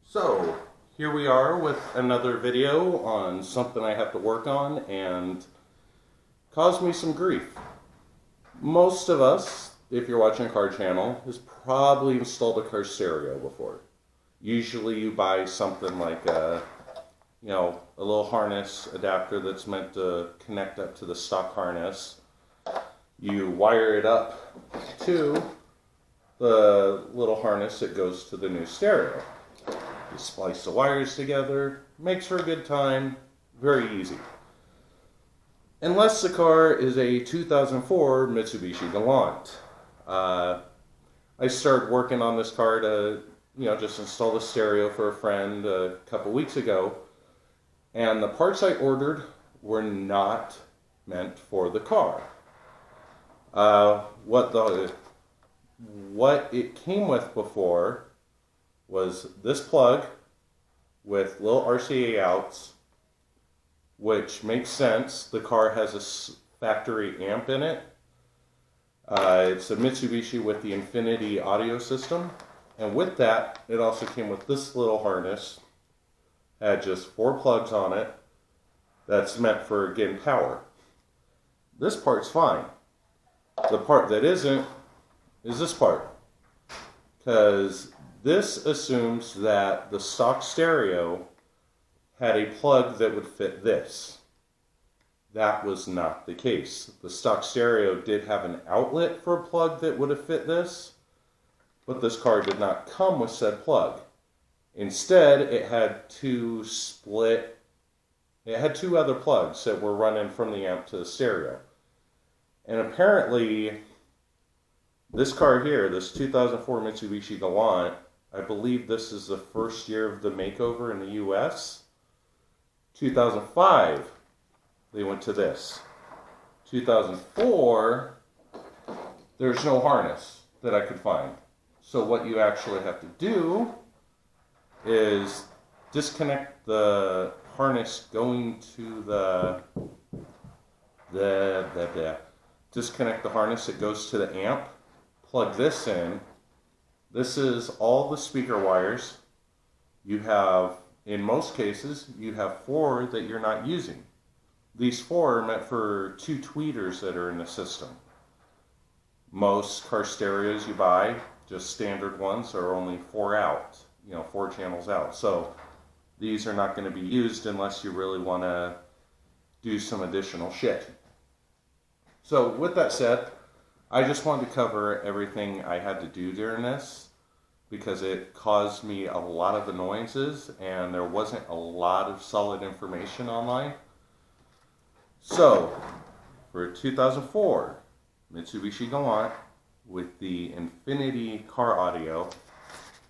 So, here we are with another video on something I have to work on and caused me some grief. Most of us, if you're watching a car channel, has probably installed a car stereo before. Usually you buy something like a little harness adapter that's meant to connect up to the stock harness. You wire it up to the little harness that goes to the new stereo. You splice the wires together, makes for a good time, very easy. Unless the car is a 2004 Mitsubishi Galant. I started working on this car to, just install the stereo for a friend a couple weeks ago, and the parts I ordered were not meant for the car. What it came with before was this plug with little RCA outs, which makes sense. The car has a factory amp in it. It's a Mitsubishi with the Infinity audio system. And with that, it also came with this little harness. Had just 4 plugs on it. That's meant for getting power. This part's fine. The part that isn't is this part. Because this assumes that the stock stereo had a plug that would fit this. That was not the case. The stock stereo did have an outlet for a plug that would have fit this, but this car did not come with said plug. Instead, it had two other plugs that were running from the amp to the stereo. And apparently, this car here, this 2004 Mitsubishi Galant, I believe this is the first year of the makeover in the US. 2005, they went to this. 2004, there's no harness that I could find. So what you actually have to do is disconnect the harness going to disconnect the harness that goes to the amp, plug this in. This is all the speaker wires. You have, in most cases, you have 4 that you're not using. These 4 are meant for 2 tweeters that are in the system. Most car stereos you buy, just standard ones, are only 4 out, 4 channels out. So these are not going to be used unless you really want to do some additional shit. So with that said, I just wanted to cover everything I had to do during this because it caused me a lot of annoyances and there wasn't a lot of solid information online. So, for 2004 Mitsubishi Galant with the Infinity car audio,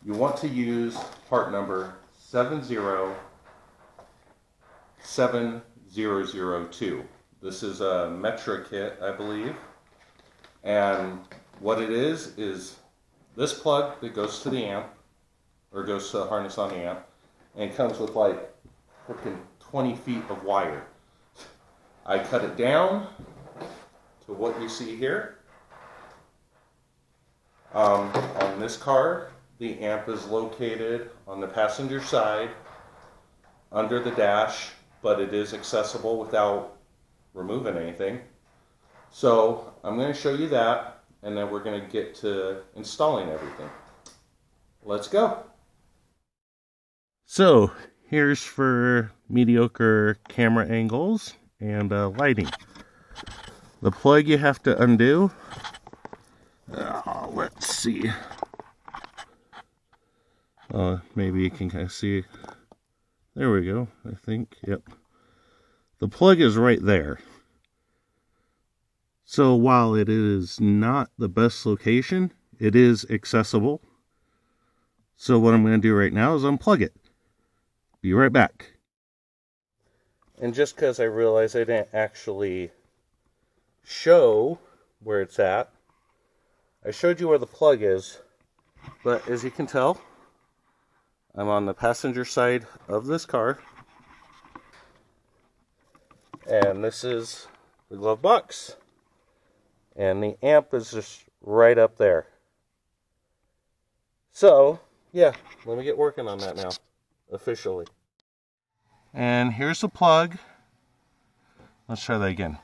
you want to use part number 7002. This is a Metra kit, I believe. And what it is this plug that goes to the amp, or goes to the harness on the amp, and it comes with like freaking 20 feet of wire. I cut it down to what you see here. On this car, the amp is located on the passenger side under the dash, but it is accessible without removing anything. So I'm going to show you that, and then we're going to get to installing everything. Let's go. So here's for mediocre camera angles and lighting. The plug you have to undo. Let's see. Maybe you can kind of see. There we go, I think. Yep. The plug is right there. So while it is not the best location, it is accessible. So what I'm going to do right now is unplug it. Be right back. And just because I realized I didn't actually show where it's at, I showed you where the plug is, but as you can tell, I'm on the passenger side of this car, and this is the glove box. And the amp is just right up there. So yeah, let me get working on that now, officially. And here's the plug. Let's try that again.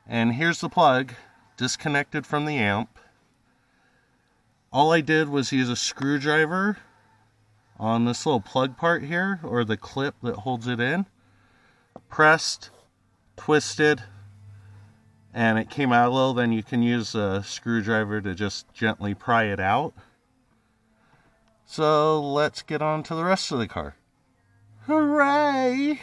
And here's the plug, disconnected from the amp. All I did was use a screwdriver on this little plug part here, or the clip that holds it in. Pressed, twisted, and it came out a little. Then you can use a screwdriver to just gently pry it out. So let's get on to the rest of the car. Hooray!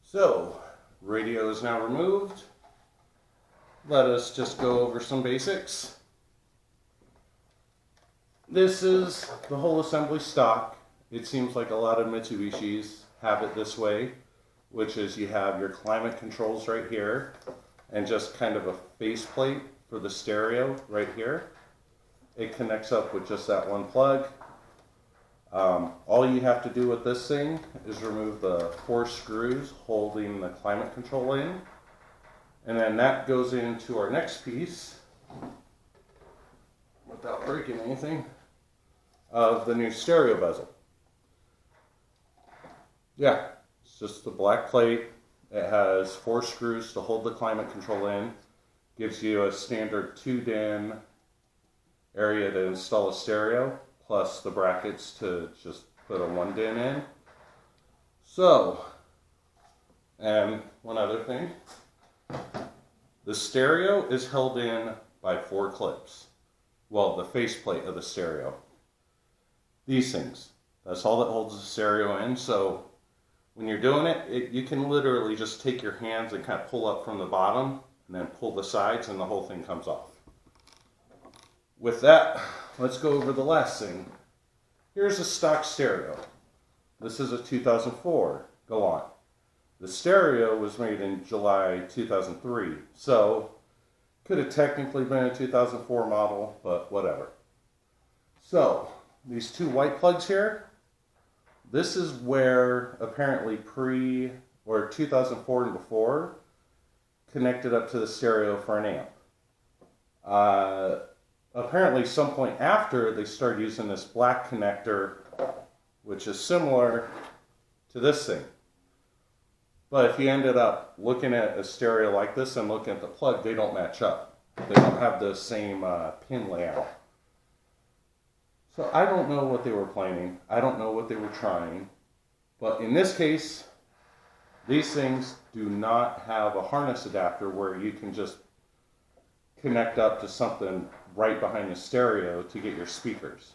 So, radio is now removed. Let us just go over some basics. This is the whole assembly stock. It seems like a lot of Mitsubishis have it this way, which is you have your climate controls right here and just kind of a faceplate for the stereo right here. It connects up with just that one plug. All you have to do with this thing is remove the 4 screws holding the climate control in, and then that goes into our next piece, without breaking anything, of the new stereo bezel. Yeah, it's just the black plate. It has 4 screws to hold the climate control in, gives you a standard 2-DIN area to install a stereo, plus the brackets to just put a 1-DIN in. So, and one other thing, the stereo is held in by 4 clips. Well, the faceplate of the stereo. These things, that's all that holds the stereo in. So when you're doing it, you can literally just take your hands and kind of pull up from the bottom and then pull the sides and the whole thing comes off. With that, let's go over the last thing. Here's a stock stereo. This is a 2004 Galant. The stereo was made in July 2003, so could have technically been a 2004 model, but whatever. So, these 2 white plugs here, this is where apparently or 2004 and before connected up to the stereo for an amp. Apparently some point after they started using this black connector, which is similar to this thing. But if you ended up looking at a stereo like this and looking at the plug, they don't match up. They don't have the same pin layout. So I don't know what they were planning. I don't know what they were trying. But in this case, these things do not have a harness adapter where you can just connect up to something right behind the stereo to get your speakers.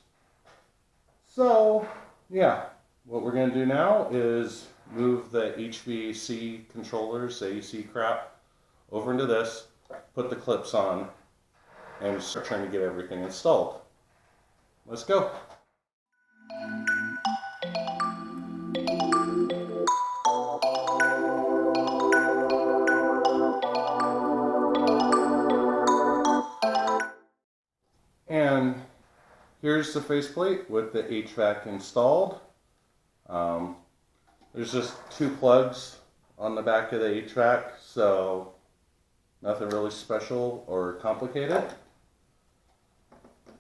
So, yeah, what we're going to do now is move the HVAC controllers, the AC crap, over into this, put the clips on, and start trying to get everything installed. Let's go. And here's the faceplate with the HVAC installed. There's just 2 plugs on the back of the HVAC, so nothing really special or complicated.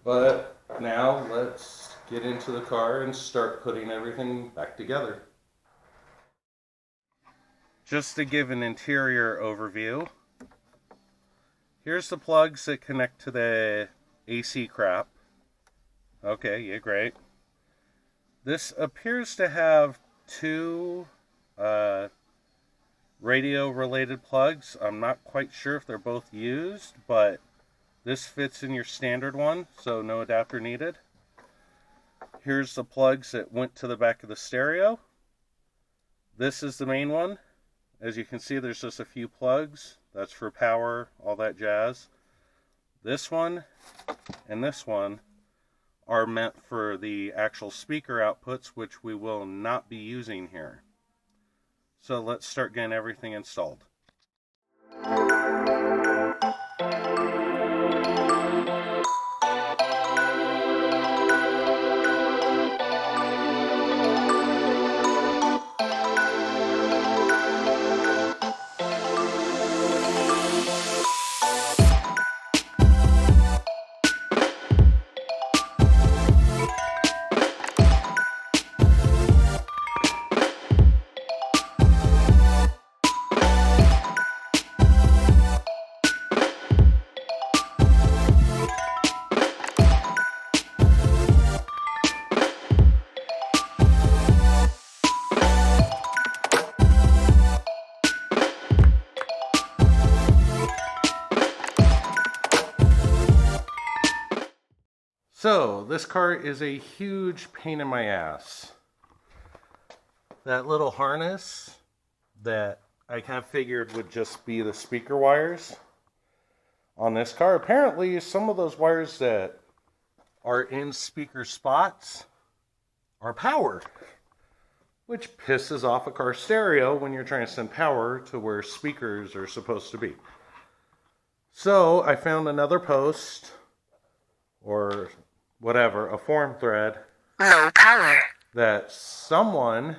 But now let's get into the car and start putting everything back together. Just to give an interior overview, here's the plugs that connect to the AC crap. Okay, yeah, great. This appears to have 2 radio related plugs. I'm not quite sure if they're both used, but this fits in your standard one, so no adapter needed. Here's the plugs that went to the back of the stereo. This is the main one. As you can see, there's just a few plugs. That's for power, all that jazz. This one and this one are meant for the actual speaker outputs, which we will not be using here. So let's start getting everything installed. So this car is a huge pain in my ass. That little harness that I kind of figured would just be the speaker wires on this car. Apparently some of those wires that are in speaker spots are power, which pisses off a car stereo when you're trying to send power to where speakers are supposed to be. So I found another post, or whatever, a forum thread, low power, that someone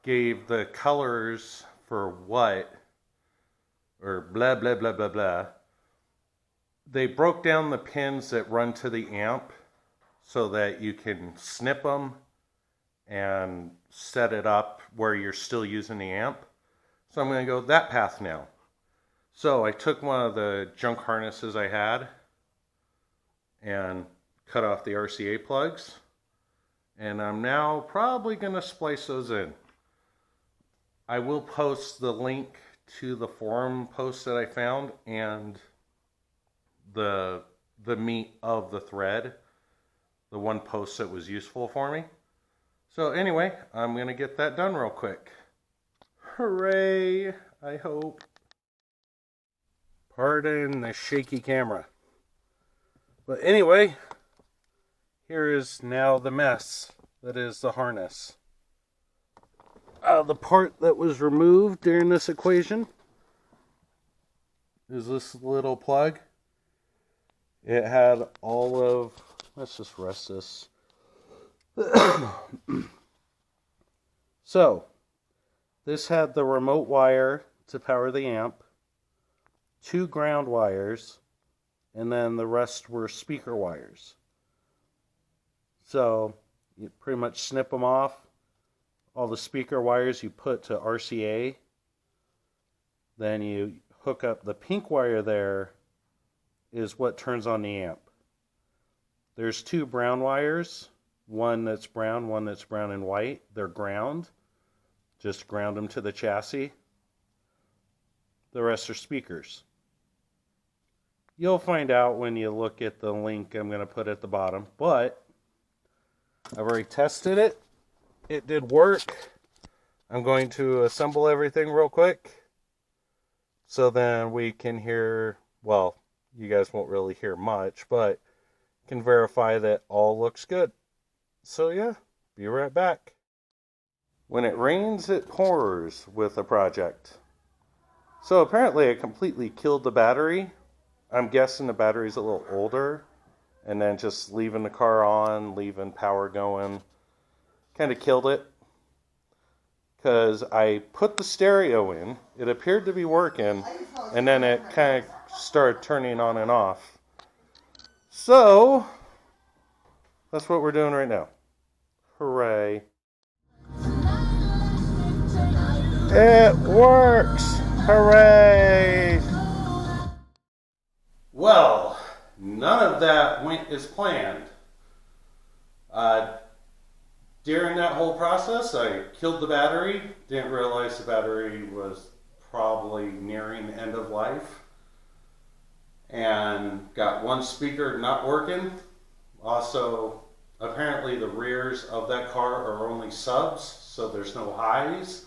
gave the colors for what, or blah, blah, blah, blah, blah. They broke down the pins that run to the amp so that you can snip them and set it up where you're still using the amp. So I'm going to go that path now. So I took one of the junk harnesses I had and cut off the RCA plugs. And I'm now probably going to splice those in. I will post the link to the forum post that I found and the meat of the thread, the one post that was useful for me. So anyway, I'm going to get that done real quick. Hooray, I hope. Pardon the shaky camera. But anyway, here is now the mess that is the harness. The part that was removed during this equation is this little plug. It had all of, let's just rest this. So, this had the remote wire to power the amp, 2 ground wires, and then the rest were speaker wires. So, you pretty much snip them off. All the speaker wires you put to RCA. Then you hook up the pink wire there is what turns on the amp. There's 2 brown wires. One that's brown, one that's brown and white. They're ground. Just ground them to the chassis. The rest are speakers. You'll find out when you look at the link I'm going to put at the bottom. But I've already tested it. It did work. I'm going to assemble everything real quick. So then we can hear, well, you guys won't really hear much, but can verify that all looks good. So yeah, be right back. When it rains, it pours with a project. So apparently I completely killed the battery. I'm guessing the battery's a little older. And then just leaving the car on, leaving power going, kind of killed it. Because I put the stereo in, it appeared to be working, and then it kind of started turning on and off. So, that's what we're doing right now. Hooray. It works! Hooray! Well, none of that went as planned. During that whole process, I killed the battery. Didn't realize the battery was probably nearing the end of life. And got one speaker not working. Also, apparently the rears of that car are only subs, so there's no highs.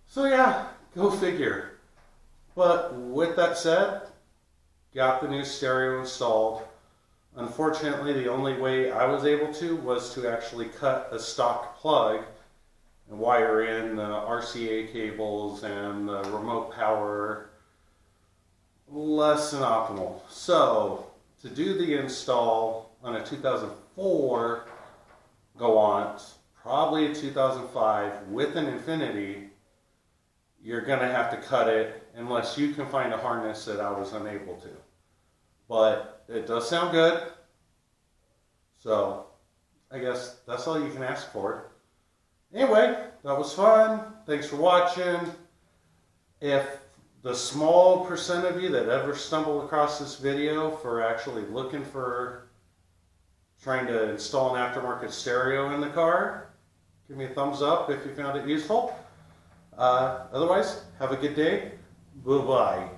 So yeah, go figure. But with that said, got the new stereo installed. Unfortunately, the only way I was able to was to actually cut a stock plug and wire in the RCA cables and the remote power. Less than optimal. So, to do the install on a 2004 Galant, probably a 2005 with an Infinity, you're going to have to cut it unless you can find a harness that I was unable to. But it does sound good. So, I guess that's all you can ask for. Anyway, that was fun. Thanks for watching. If the small percent of you that ever stumble across this video for actually looking for trying to install an aftermarket stereo in the car, give me a thumbs up if you found it useful. Otherwise, have a good day. Bye-bye.